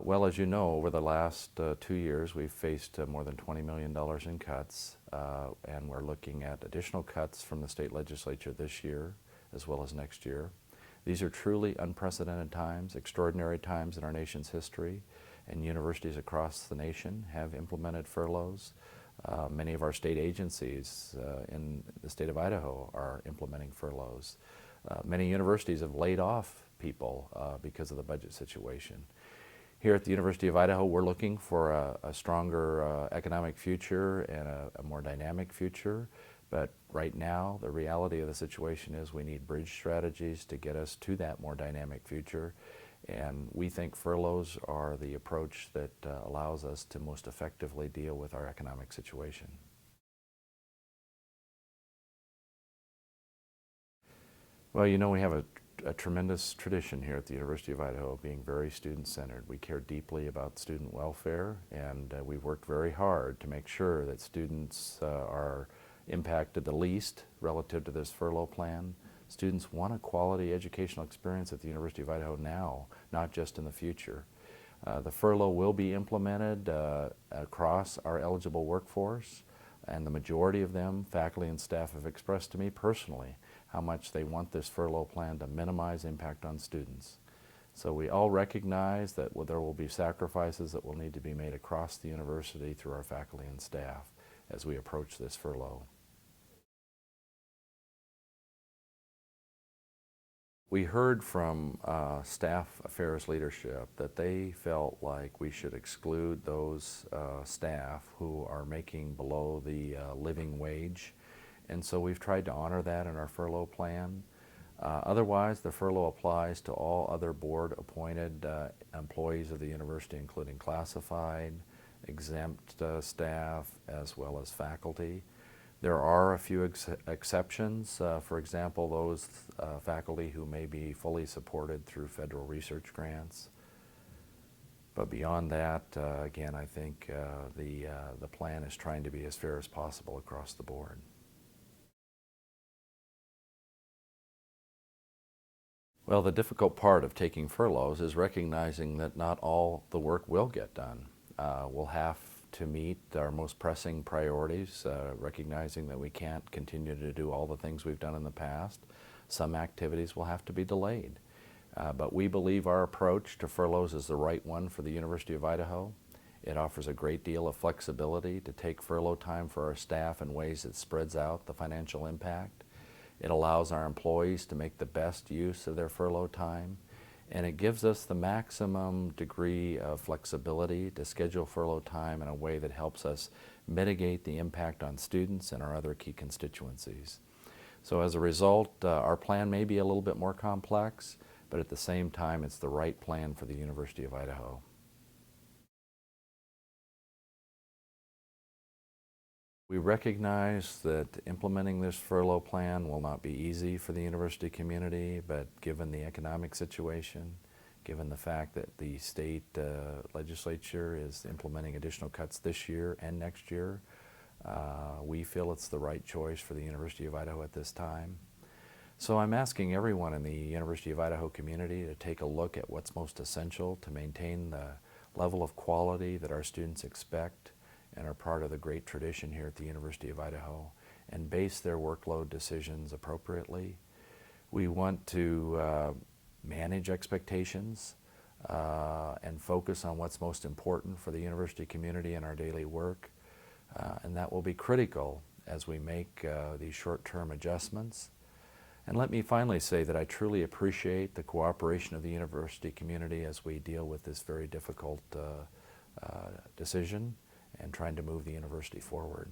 Well, as you know, over the last 2 years, we've faced more than $20 million in cuts, and we're looking at additional cuts from the state legislature this year, as well as next year. These are truly unprecedented times, extraordinary times in our nation's history, and universities across the nation have implemented furloughs. Many of our state agencies in the state of Idaho are implementing furloughs. Many universities have laid off people because of the budget situation. Here at the University of Idaho, we're looking for a stronger economic future and a more dynamic future. But right now, the reality of the situation is we need bridge strategies to get us to that more dynamic future. And we think furloughs are the approach that allows us to most effectively deal with our economic situation. Well, you know, we have a tremendous tradition here at the University of Idaho of being very student-centered. We care deeply about student welfare, and we've worked very hard to make sure that students are impacted the least relative to this furlough plan. Students want a quality educational experience at the University of Idaho now, not just in the future. The furlough will be implemented across our eligible workforce, and the majority of them, faculty and staff, have expressed to me personally how much they want this furlough plan to minimize impact on students. So we all recognize that there will be sacrifices that will need to be made across the university through our faculty and staff as we approach this furlough. We heard from staff affairs leadership that they felt like we should exclude those staff who are making below the living wage. And so we've tried to honor that in our furlough plan. Otherwise, the furlough applies to all other board-appointed employees of the university, including classified, exempt staff, as well as faculty. There are a few exceptions. For example, those faculty who may be fully supported through federal research grants. But beyond that, again, I think the plan is trying to be as fair as possible across the board. Well, the difficult part of taking furloughs is recognizing that not all the work will get done. We'll have to meet our most pressing priorities, recognizing that we can't continue to do all the things we've done in the past. Some activities will have to be delayed. But we believe our approach to furloughs is the right one for the University of Idaho. It offers a great deal of flexibility to take furlough time for our staff in ways that spreads out the financial impact. It allows our employees to make the best use of their furlough time, and it gives us the maximum degree of flexibility to schedule furlough time in a way that helps us mitigate the impact on students and our other key constituencies. So as a result, our plan may be a little bit more complex, but at the same time, it's the right plan for the University of Idaho. We recognize that implementing this furlough plan will not be easy for the university community, but given the economic situation, given the fact that the state legislature is implementing additional cuts this year and next year, we feel it's the right choice for the University of Idaho at this time. So I'm asking everyone in the University of Idaho community to take a look at what's most essential to maintain the level of quality that our students expect and are part of the great tradition here at the University of Idaho, and base their workload decisions appropriately. We want to manage expectations and focus on what's most important for the university community in our daily work, and that will be critical as we make these short-term adjustments. And let me finally say that I truly appreciate the cooperation of the university community as we deal with this very difficult decision and trying to move the university forward.